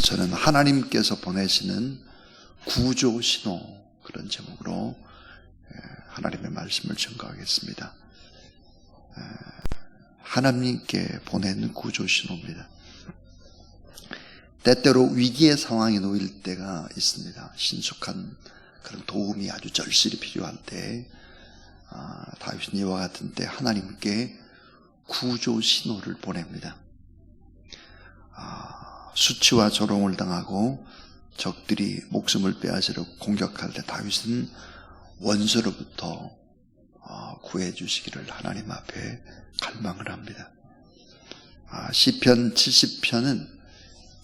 저는 하나님께서 보내시는 구조 신호, 그런 제목으로 하나님의 말씀을 전가하겠습니다. 하나님께 보낸 구조 신호입니다. 때때로 위기의 상황에 놓일 때가 있습니다. 신속한 그런 도움이 아주 절실히 필요할 때, 다윗은 이와 같은 때 하나님께 구조 신호를 보냅니다. 수치와 조롱을 당하고 적들이 목숨을 빼앗으려 공격할 때 다윗은 원수로부터 구해 주시기를 하나님 앞에 갈망을 합니다. 시편 70편은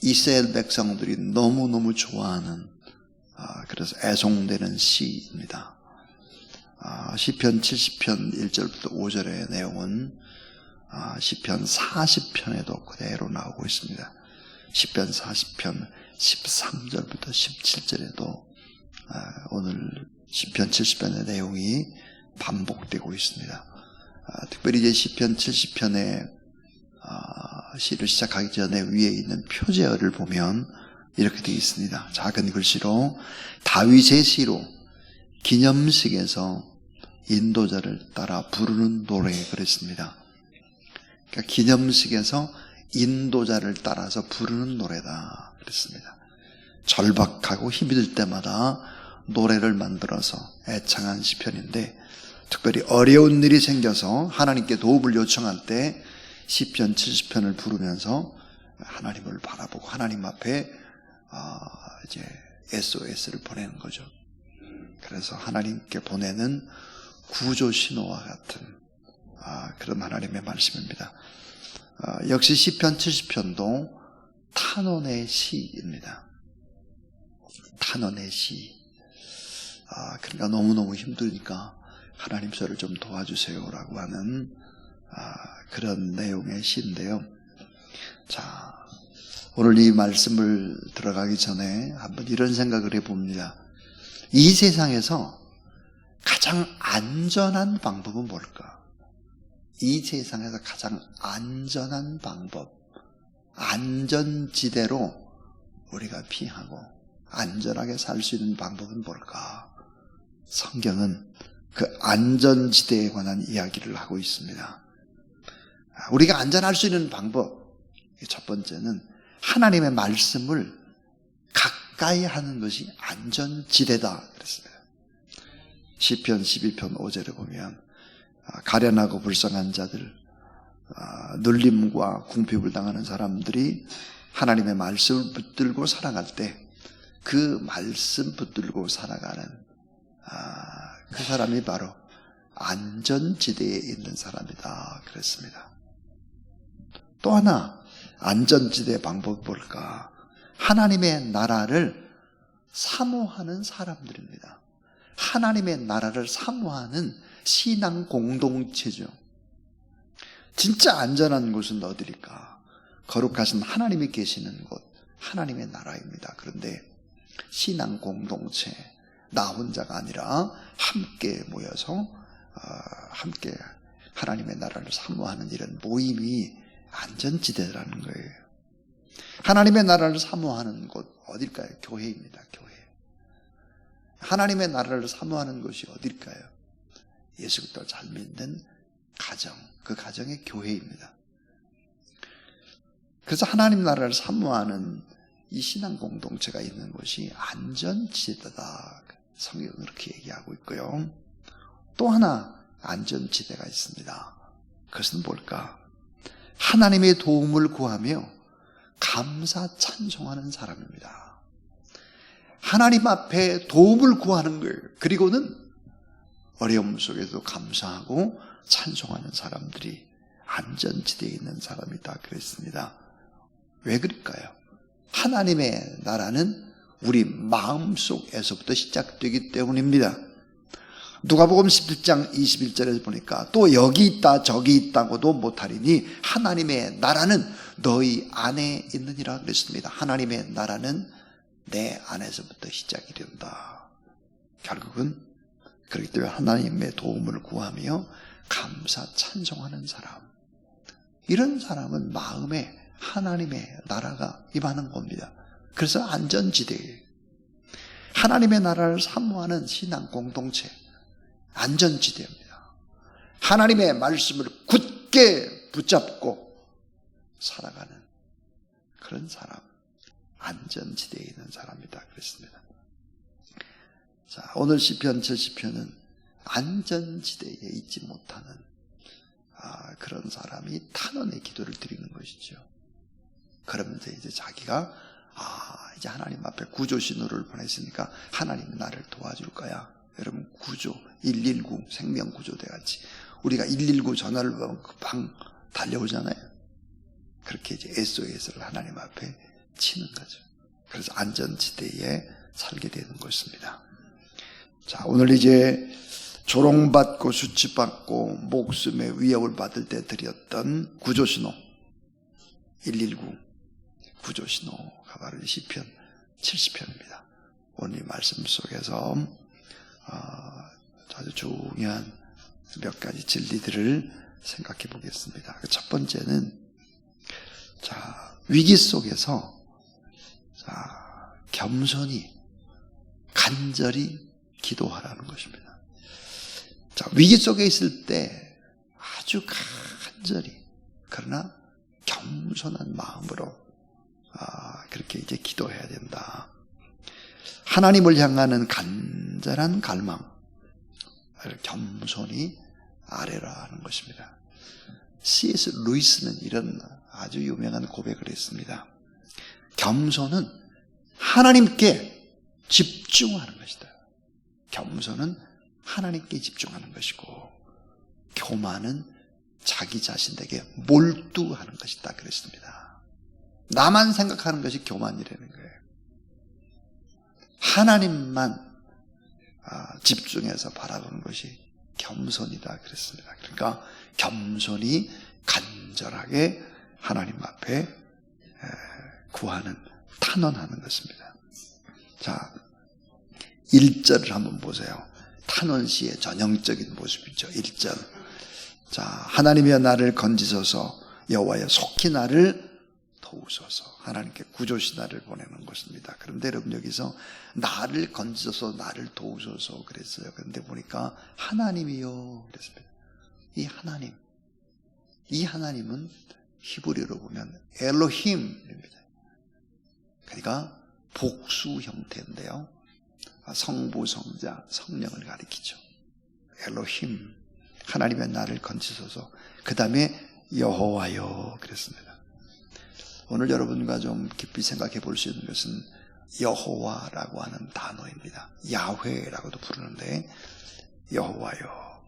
이스라엘 백성들이 너무너무 좋아하는, 그래서 애송되는 시입니다. 시편 70편 1절부터 5절의 내용은 시편 40편에도 그대로 나오고 있습니다. 시편 40편 13절부터 17절에도 오늘 시편 70편의 내용이 반복되고 있습니다. 특별히 이제 시편 70편의 시를 시작하기 전에 위에 있는 표제어를 보면 이렇게 되어 있습니다. 작은 글씨로 다윗의 시로 기념식에서 인도자를 따라 부르는 노래, 그랬습니다. 그러니까 기념식에서 인도자를 따라서 부르는 노래다 그랬습니다. 절박하고 힘이 들 때마다 노래를 만들어서 애창한 시편인데, 특별히 어려운 일이 생겨서 하나님께 도움을 요청할 때 시편 70편을 부르면서 하나님을 바라보고 하나님 앞에 이제 SOS를 보내는 거죠. 그래서 하나님께 보내는 구조 신호와 같은 그런 하나님의 말씀입니다. 역시 시편 70편도 탄원의 시입니다. 탄원의 시. 그러니까 너무너무 힘드니까 하나님 저를 좀 도와주세요라고 하는 그런 내용의 시인데요. 자, 오늘 이 말씀을 들어가기 전에 한번 이런 생각을 해봅니다. 이 세상에서 가장 안전한 방법은 뭘까? 이 세상에서 가장 안전한 방법, 안전지대로 우리가 피하고 안전하게 살 수 있는 방법은 뭘까? 성경은 그 안전지대에 관한 이야기를 하고 있습니다. 우리가 안전할 수 있는 방법, 첫 번째는 하나님의 말씀을 가까이 하는 것이 안전지대다 그랬습니다. 시편 12편 5절에 보면 가련하고 불쌍한 자들, 눌림과 궁핍을 당하는 사람들이 하나님의 말씀을 붙들고 살아갈 때 그 말씀 붙들고 살아가는 그 사람이 바로 안전지대에 있는 사람이다 그랬습니다. 또 하나 안전지대의 방법이 뭘까? 하나님의 나라를 사모하는 사람들입니다. 하나님의 나라를 사모하는 신앙 공동체죠. 진짜 안전한 곳은 어디일까? 거룩하신 하나님이 계시는 곳, 하나님의 나라입니다. 그런데 신앙 공동체, 나 혼자가 아니라 함께 모여서 함께 하나님의 나라를 사모하는 이런 모임이 안전지대라는 거예요. 하나님의 나라를 사모하는 곳 어딜까요? 교회입니다. 교회. 하나님의 나라를 사모하는 곳이 어딜까요? 예수 그리스도를 잘 믿는 가정, 그 가정의 교회입니다. 그래서 하나님 나라를 사모하는 이 신앙 공동체가 있는 곳이 안전지대다. 성경은 그렇게 얘기하고 있고요. 또 하나 안전지대가 있습니다. 그것은 뭘까? 하나님의 도움을 구하며 감사 찬송하는 사람입니다. 하나님 앞에 도움을 구하는 거예요. 그리고는 어려움 속에도 감사하고 찬송하는 사람들이 안전지대에 있는 사람이다 그랬습니다. 왜 그럴까요? 하나님의 나라는 우리 마음속에서부터 시작되기 때문입니다. 누가복음 11장 21절에서 보니까 또 여기 있다 저기 있다고도 못하리니 하나님의 나라는 너희 안에 있느니라 그랬습니다. 하나님의 나라는 내 안에서부터 시작이 된다. 결국은 그렇기 때문에 하나님의 도움을 구하며 감사 찬송하는 사람, 이런 사람은 마음에 하나님의 나라가 임하는 겁니다. 그래서 안전지대예요. 하나님의 나라를 사모하는 신앙 공동체, 안전지대입니다. 하나님의 말씀을 굳게 붙잡고 살아가는 그런 사람, 안전지대에 있는 사람이다 그랬습니다. 자, 오늘 시편 70편은 안전지대에 있지 못하는 그런 사람이 탄원의 기도를 드리는 것이죠. 그러면서 이제 자기가 이제 하나님 앞에 구조 신호를 보냈으니까 하나님이 나를 도와줄 거야. 여러분, 구조 119 생명구조대 같이 우리가 119 전화를 받으면 금방 달려오잖아요. 그렇게 이제 SOS를 하나님 앞에 치는 거죠. 그래서 안전지대에 살게 되는 것입니다. 자, 오늘 이제 조롱받고 수치받고 목숨의 위협을 받을 때 드렸던 구조신호 119 구조신호가 바로 시편 70편입니다. 오늘 이 말씀 속에서 아주 중요한 몇 가지 진리들을 생각해 보겠습니다. 첫 번째는 위기 속에서 겸손히 간절히 기도하라는 것입니다. 위기 속에 있을 때 아주 간절히 그러나 겸손한 마음으로 그렇게 이제 기도해야 된다. 하나님을 향하는 간절한 갈망을 겸손히 아뢰라 하는 것입니다. C.S. 루이스는 이런 아주 유명한 고백을 했습니다. 겸손은 하나님께 집중하는 것이다. 겸손은 하나님께 집중하는 것이고 교만은 자기 자신에게 몰두하는 것이다 그랬습니다. 나만 생각하는 것이 교만이라는 거예요. 하나님만 집중해서 바라보는 것이 겸손이다 그랬습니다. 그러니까 겸손히 간절하게 하나님 앞에 구하는, 탄원하는 것입니다. 자, 1절을 한번 보세요. 탄원시의 전형적인 모습이죠. 1절. 자, 하나님이여 나를 건지소서, 여호와여 속히 나를 도우소서. 하나님께 구조신화를 보내는 것입니다. 그런데 여러분 여기서 나를 건지소서, 나를 도우소서 그랬어요. 그런데 보니까 하나님이요 그랬습니다. 이 하나님은 히브리어로 보면 엘로힘입니다. 그러니까 복수 형태인데요. 성부, 성자, 성령을 가리키죠. 엘로힘, 하나님의 나를 건지소서. 그 다음에 여호와요 그랬습니다. 오늘 여러분과 좀 깊이 생각해 볼 수 있는 것은 여호와라고 하는 단어입니다. 야훼라고도 부르는데 여호와요.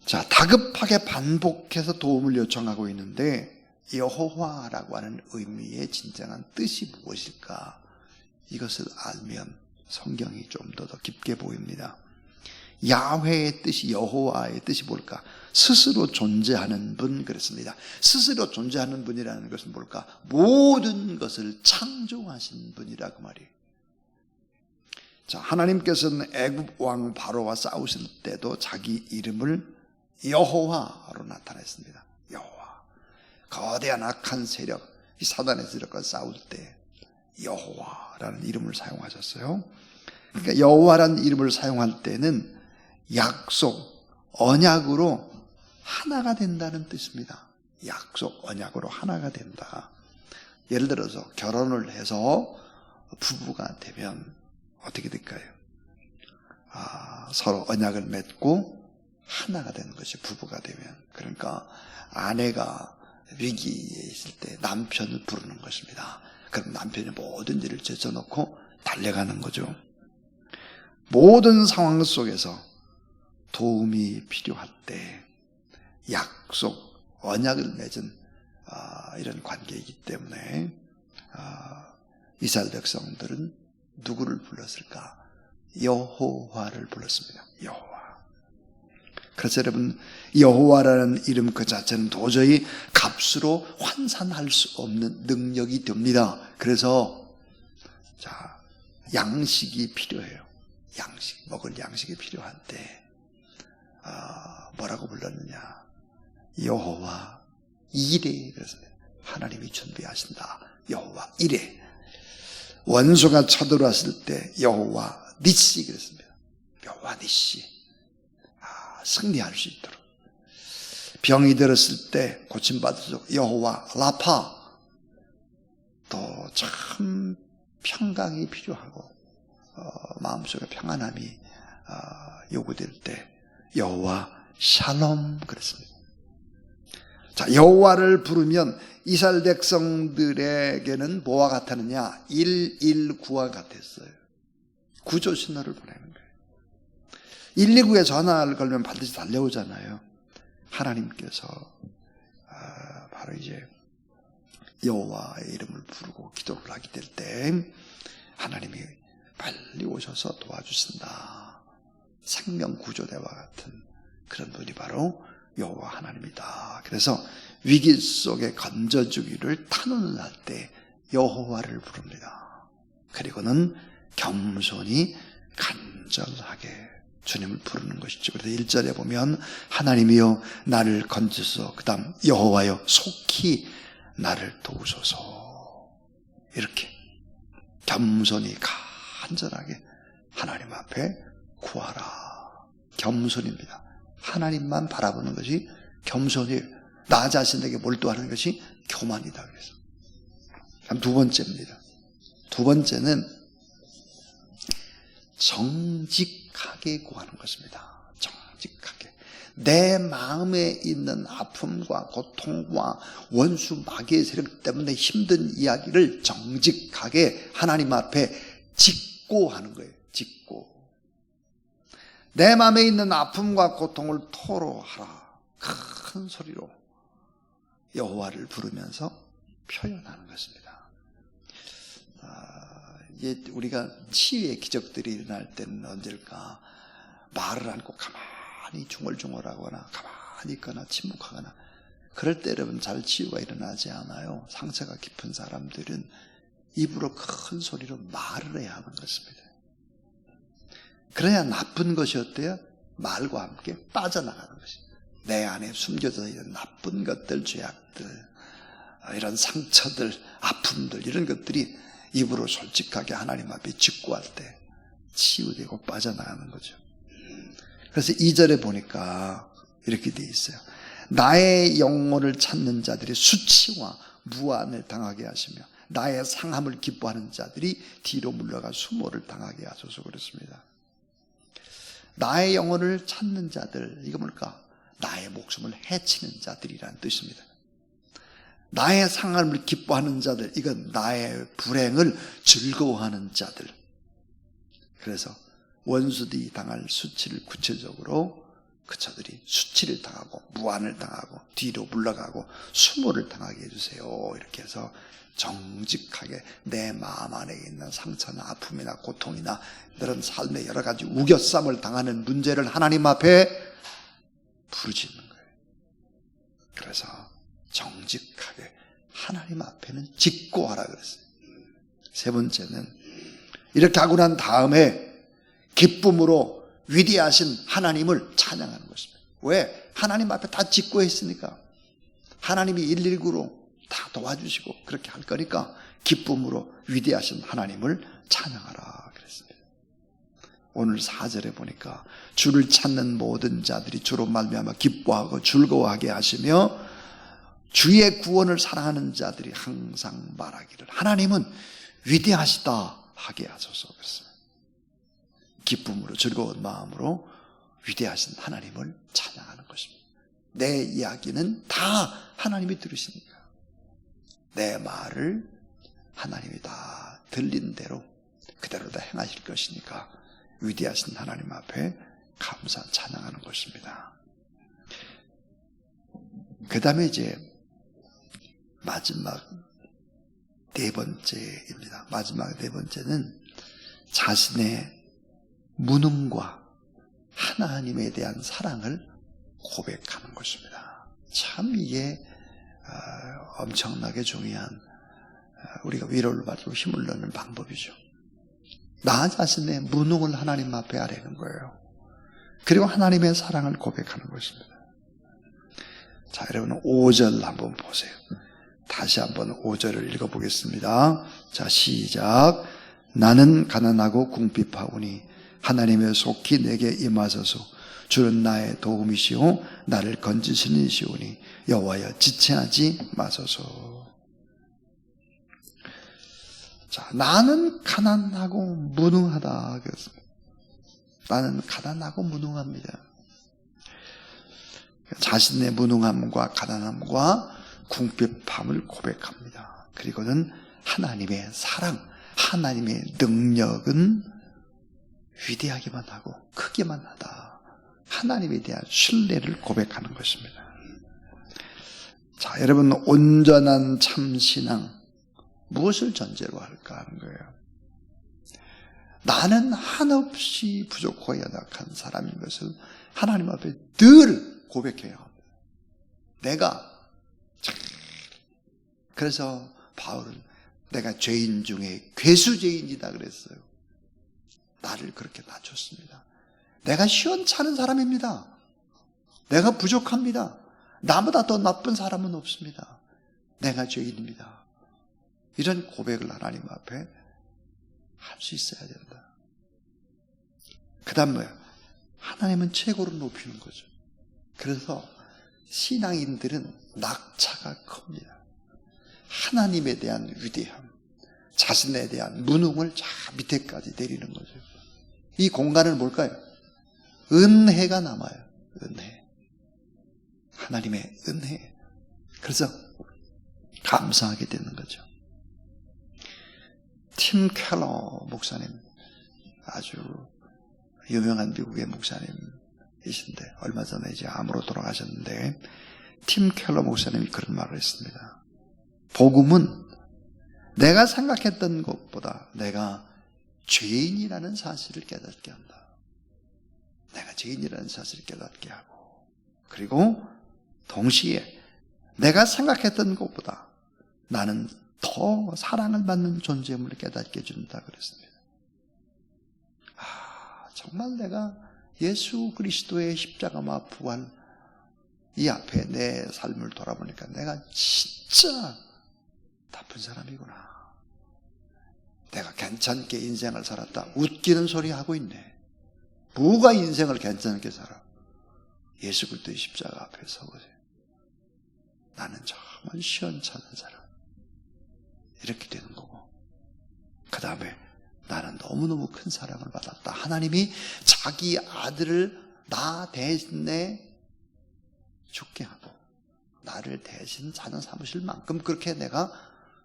자, 다급하게 반복해서 도움을 요청하고 있는데 여호와라고 하는 의미의 진정한 뜻이 무엇일까? 이것을 알면 성경이 좀 더 깊게 보입니다. 야훼의 뜻이, 여호와의 뜻이 뭘까? 스스로 존재하는 분 그랬습니다. 스스로 존재하는 분이라는 것은 뭘까? 모든 것을 창조하신 분이라고 말이에요. 자, 하나님께서는 애굽 왕 바로와 싸우실 때도 자기 이름을 여호와로 나타냈습니다. 여호와. 거대한 악한 세력, 이 사단의 세력과 싸울 때 여호와라는 이름을 사용하셨어요. 그러니까 여호와라는 이름을 사용할 때는 약속, 언약으로 하나가 된다는 뜻입니다. 약속, 언약으로 하나가 된다. 예를 들어서 결혼을 해서 부부가 되면 어떻게 될까요? 서로 언약을 맺고 하나가 되는 것이 부부가 되면. 그러니까 아내가 위기에 있을 때 남편을 부르는 것입니다. 그럼 남편이 모든 일을 제쳐놓고 달려가는 거죠. 모든 상황 속에서 도움이 필요할 때 약속, 언약을 맺은 이런 관계이기 때문에 이스라엘 백성들은 누구를 불렀을까? 여호와를 불렀습니다. 여호와. 그래서 여러분, 여호와라는 이름 그 자체는 도저히 값으로 환산할 수 없는 능력이 됩니다. 그래서 자, 양식이 필요해요. 양식, 먹을 양식이 필요할 때 뭐라고 불렀느냐? 여호와 이레. 그래서 하나님이 준비하신다. 여호와 이레. 원수가 쳐들어왔을 때 여호와 니시 그랬습니다. 여호와 니시. 승리할 수 있도록. 병이 들었을 때 고침받을 수 있도록 여호와 라파. 또 참 평강이 필요하고 마음속에 평안함이 요구될 때 여호와 샬롬 그랬습니다. 자, 여호와를 부르면 이스라엘 백성들에게는 뭐와 같았느냐? 119와 같았어요. 구조 신호를 보내는 거예요. 119에 전화를 걸면 반드시 달려오잖아요. 하나님께서 바로 이제 여호와의 이름을 부르고 기도를 하게 될 때 하나님이 빨리 오셔서 도와주신다. 생명구조대와 같은 그런 분이 바로 여호와 하나님이다. 그래서 위기 속에 건져주기를 탄원을 할 때 여호와를 부릅니다. 그리고는 겸손히 간절하게 주님을 부르는 것이죠. 그래서 1절에 보면 하나님이여 나를 건지소서, 그 다음 여호와여 속히 나를 도우소서. 이렇게 겸손히 간절하게 하나님 앞에 구하라. 겸손입니다. 하나님만 바라보는 것이 겸손이에요. 나 자신에게 몰두하는 것이 교만이다. 그래서 그럼 두 번째입니다. 두 번째는 정직하게 구하는 것입니다. 정직하게. 내 마음에 있는 아픔과 고통과 원수 마귀의 세력 때문에 힘든 이야기를 정직하게 하나님 앞에 짚고 하는 거예요. 짚고. 내 마음에 있는 아픔과 고통을 토로하라. 큰 소리로 여호와를 부르면서 표현하는 것입니다. 이제 우리가 치유의 기적들이 일어날 때는 언제일까? 말을 않고 가만히 중얼중얼하거나 가만히 있거나 침묵하거나 그럴 때 여러분 잘 치유가 일어나지 않아요. 상처가 깊은 사람들은 입으로 큰 소리로 말을 해야 하는 것입니다. 그래야 나쁜 것이 어때요? 말과 함께 빠져나가는 것입니다. 내 안에 숨겨져 있는 나쁜 것들, 죄악들, 이런 상처들, 아픔들 이런 것들이 입으로 솔직하게 하나님 앞에 직구할 때 치유되고 빠져나가는 거죠. 그래서 2절에 보니까 이렇게 돼 있어요. 나의 영혼을 찾는 자들이 수치와 무한을 당하게 하시며 나의 상함을 기뻐하는 자들이 뒤로 물러가 수모를 당하게 하소서 그랬습니다. 나의 영혼을 찾는 자들, 이거 뭘까? 나의 목숨을 해치는 자들이라는 뜻입니다. 나의 상함을 기뻐하는 자들, 이건 나의 불행을 즐거워하는 자들. 그래서 원수들이 당할 수치를 구체적으로 그처들이 수치를 당하고 무한을 당하고 뒤로 물러가고 수모를 당하게 해주세요. 이렇게 해서 정직하게 내 마음 안에 있는 상처나 아픔이나 고통이나 이런 삶의 여러 가지 우겨쌈을 당하는 문제를 하나님 앞에 부르짖는 거예요. 그래서 정직하게 하나님 앞에는 짚고 하라 그랬어요. 세 번째는 이렇게 하고 난 다음에 기쁨으로 위대하신 하나님을 찬양하는 것입니다. 왜? 하나님 앞에 다 짚고 했으니까. 하나님이 119로 다 도와주시고 그렇게 할 거니까 기쁨으로 위대하신 하나님을 찬양하라 그랬습니다. 오늘 4절에 보니까 주를 찾는 모든 자들이 주로 말미암아 기뻐하고 즐거워하게 하시며 주의 구원을 사랑하는 자들이 항상 말하기를 하나님은 위대하시다 하게 하소서 그랬습니다. 기쁨으로 즐거운 마음으로 위대하신 하나님을 찬양하는 것입니다. 내 이야기는 다 하나님이 들으시니까 내 말을 하나님이 다 들린 대로 그대로 다 행하실 것이니까 위대하신 하나님 앞에 감사 찬양하는 것입니다. 그 다음에 이제 마지막 네 번째입니다. 마지막 네 번째는 자신의 무능과 하나님에 대한 사랑을 고백하는 것입니다. 참 이게 엄청나게 중요한 우리가 위로를 받고 힘을 넣는 방법이죠. 나 자신의 무능을 하나님 앞에 아뢰는 거예요. 그리고 하나님의 사랑을 고백하는 것입니다. 자, 여러분 5절 한번 보세요. 다시 한번 5절을 읽어보겠습니다. 자, 시작. 나는 가난하고 궁핍하오니 하나님의 속히 내게 임하소서. 주는 나의 도움이시오 나를 건지시는 이시오니 여호와여 지체하지 마소서. 자, 나는 가난하고 무능하다. 나는 가난하고 무능합니다. 자신의 무능함과 가난함과 궁핍함을 고백합니다. 그리고는 하나님의 사랑, 하나님의 능력은 위대하기만 하고 크기만 하다. 하나님에 대한 신뢰를 고백하는 것입니다. 자, 여러분, 온전한 참신앙 무엇을 전제로 할까 하는 거예요. 나는 한없이 부족하고 연약한 사람인 것을 하나님 앞에 늘 고백해야 합니다. 내가 그래서 바울은 내가 죄인 중에 괴수죄인이다 그랬어요. 나를 그렇게 낮췄습니다. 내가 시원찮은 사람입니다. 내가 부족합니다. 나보다 더 나쁜 사람은 없습니다. 내가 죄인입니다. 이런 고백을 하나님 앞에 할 수 있어야 된다. 그 다음 뭐야? 하나님은 최고로 높이는 거죠. 그래서 신앙인들은 낙차가 큽니다. 하나님에 대한 위대함, 자신에 대한 무능을 저 밑에까지 내리는 거죠. 이 공간은 뭘까요? 은혜가 남아요. 은혜. 하나님의 은혜. 그래서 감사하게 되는 거죠. 팀 켈러 목사님, 아주 유명한 미국의 목사님이신데 얼마 전에 이제 암으로 돌아가셨는데 팀 켈러 목사님이 그런 말을 했습니다. 복음은 내가 생각했던 것보다 내가 죄인이라는 사실을 깨닫게 한다. 내가 죄인이라는 사실을 깨닫게 하고, 그리고 동시에 내가 생각했던 것보다 나는 더 사랑을 받는 존재임을 깨닫게 해준다 그랬습니다. 정말 내가 예수 그리스도의 십자가와 부활 이 앞에 내 삶을 돌아보니까 내가 진짜 나쁜 사람이구나. 내가 괜찮게 인생을 살았다. 웃기는 소리 하고 있네. 뭐가 인생을 괜찮게 살아? 예수 그리스도의 십자가 앞에 서보세요. 나는 정말 시원찮은 사람. 이렇게 되는 거고, 그 다음에 나는 너무너무 큰 사랑을 받았다. 하나님이 자기 아들을 나 대신에 죽게 하고 나를 대신 자녀 삼으실 만큼 그렇게 내가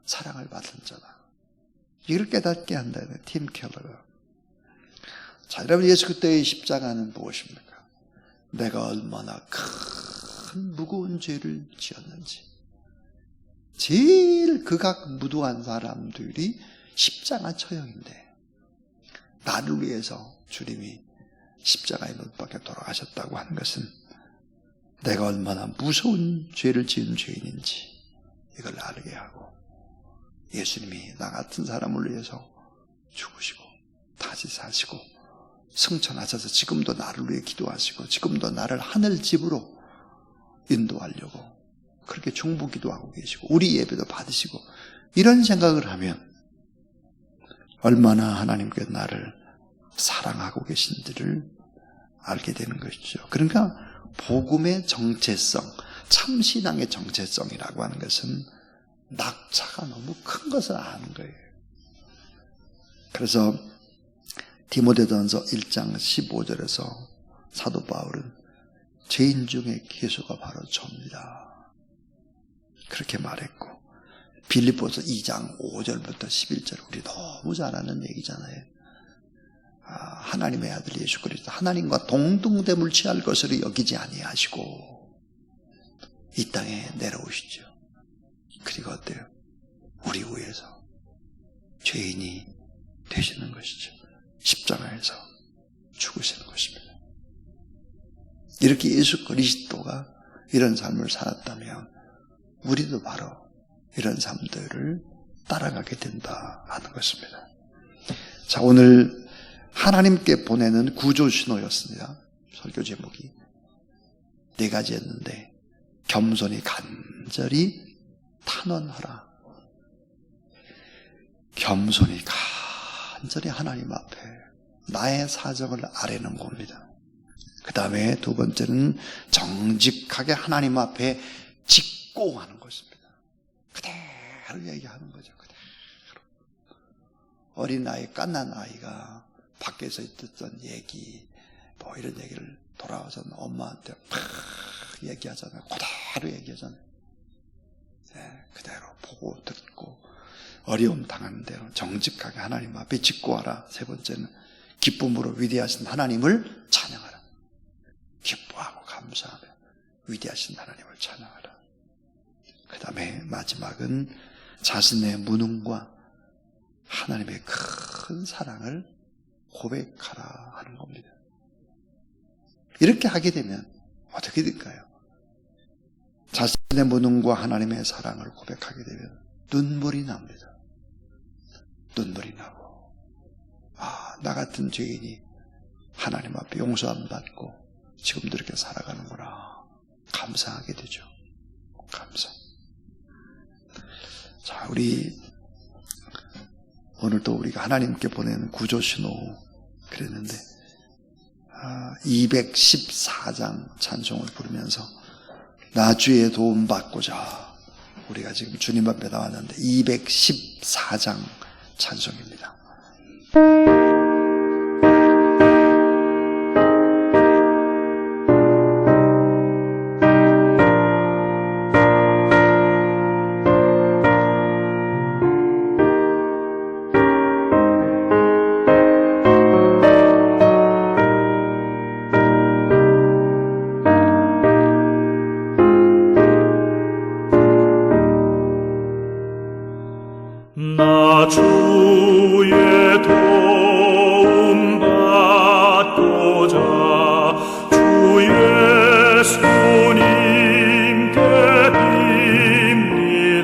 사랑을 받은 자다. 이걸 깨닫게 한다. 팀 켈러가. 자, 여러분, 예수 그리스도의 십자가는 무엇입니까? 내가 얼마나 큰 무거운 죄를 지었는지. 제일 극악 무도한 사람들이 십자가 처형인데 나를 위해서 주님이 십자가에 못 박혀 돌아가셨다고 하는 것은 내가 얼마나 무서운 죄를 지은 죄인인지 이걸 알게 하고, 예수님이 나 같은 사람을 위해서 죽으시고 다시 사시고 승천하셔서 지금도 나를 위해 기도하시고 지금도 나를 하늘집으로 인도하려고 그렇게 중보기도 하고 계시고 우리 예배도 받으시고, 이런 생각을 하면 얼마나 하나님께 나를 사랑하고 계신지를 알게 되는 것이죠. 그러니까 복음의 정체성, 참신앙의 정체성이라고 하는 것은 낙차가 너무 큰 것을 아는 거예요. 그래서 디모데전서 1장 15절에서 사도 바울은 죄인 중에 괴수가 바로 저입니다. 그렇게 말했고, 빌립보서 2장 5절부터 11절 우리 너무 잘 아는 얘기잖아요. 하나님의 아들 예수 그리스도 하나님과 동등됨을 취할 것으로 여기지 아니하시고 이 땅에 내려오시죠. 그리고 어때요? 우리 위해서 죄인이 되시는 것이죠. 십자가에서 죽으시는 것입니다. 이렇게 예수 그리스도가 이런 삶을 살았다면 우리도 바로 이런 삶들을 따라가게 된다 하는 것입니다. 자, 오늘 하나님께 보내는 구조 신호였습니다. 설교 제목이 4가지였는데 겸손히 간절히 탄원하라. 겸손히 간절히 하나님 앞에 나의 사정을 아뢰는 겁니다. 그 다음에 두 번째는 정직하게 하나님 앞에 직고하는 것입니다. 그대로 얘기하는 거죠. 그대로. 어린아이, 갓난 아이가 밖에서 듣던 얘기, 뭐 이런 얘기를 돌아와서 엄마한테 팍 얘기하잖아요. 그대로 얘기하잖아요. 네, 그대로 보고 듣고 어려움 당하는 대로 정직하게 하나님 앞에 직고하라. 세 번째는 기쁨으로 위대하신 하나님을 찬양하라. 기뻐하고 감사하며 위대하신 하나님을 찬양하라. 그 다음에 마지막은 자신의 무능과 하나님의 큰 사랑을 고백하라 하는 겁니다. 이렇게 하게 되면 어떻게 될까요? 자신의 무능과 하나님의 사랑을 고백하게 되면 눈물이 납니다. 눈물이 나고, 나 같은 죄인이 하나님 앞에 용서함 받고 지금도 이렇게 살아가는구나. 감사하게 되죠. 감사. 자, 우리 오늘도 우리가 하나님께 보낸 구조신호 그랬는데 214장 찬송을 부르면서 나 주의 도움 받고자 우리가 지금 주님 앞에 나왔는데 214장 찬송입니다. 나 주의 도움 받고자 주의 손님께 빕니다.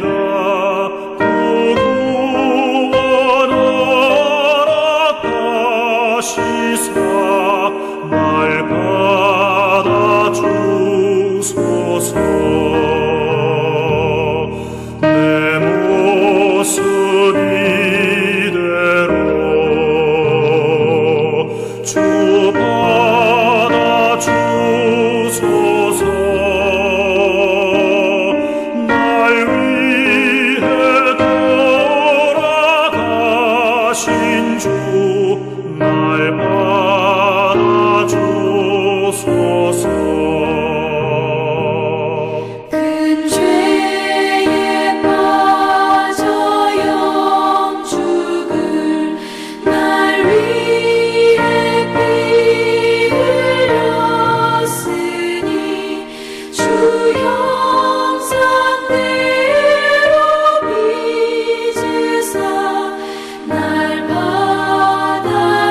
구원하라 하시사 날 받아 주소서. 내 모습 이대로 주 받아 주소서. 날 위해 돌아가신 주 날 받아 주소서. 큰 죄에 빠져 영죽을 날 위해 피 흘렸으니 주 형상대로 빚으사 날 받아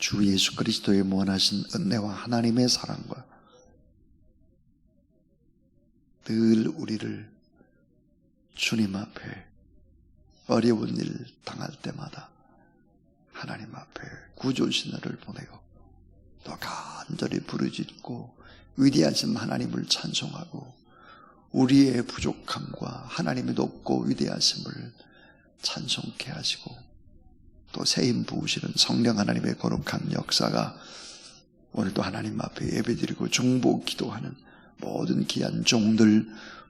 주 예수 그리스도의 무한하신 은혜와 하나님의 사랑과 늘 우리를 주님 앞에 어려운 일 당할 때마다 하나님 앞에 구조신호를 보내고 또 간절히 부르짖고 위대하신 하나님을 찬송하고 우리의 부족함과 하나님의 높고 위대하심을 찬송케 하시고 또 새힘 부으시는 성령 하나님의 거룩한 역사가 오늘도 하나님 앞에 예배드리고 중보 기도하는 모든 귀한 종들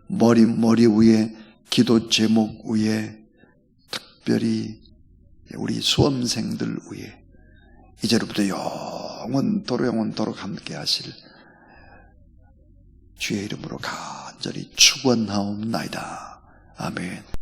머리 위에 기도 제목 위에 특별히 우리 수험생들 위에 이제로부터 영원토록 함께 하실 주의 이름으로 간절히 축원하옵나이다. 아멘.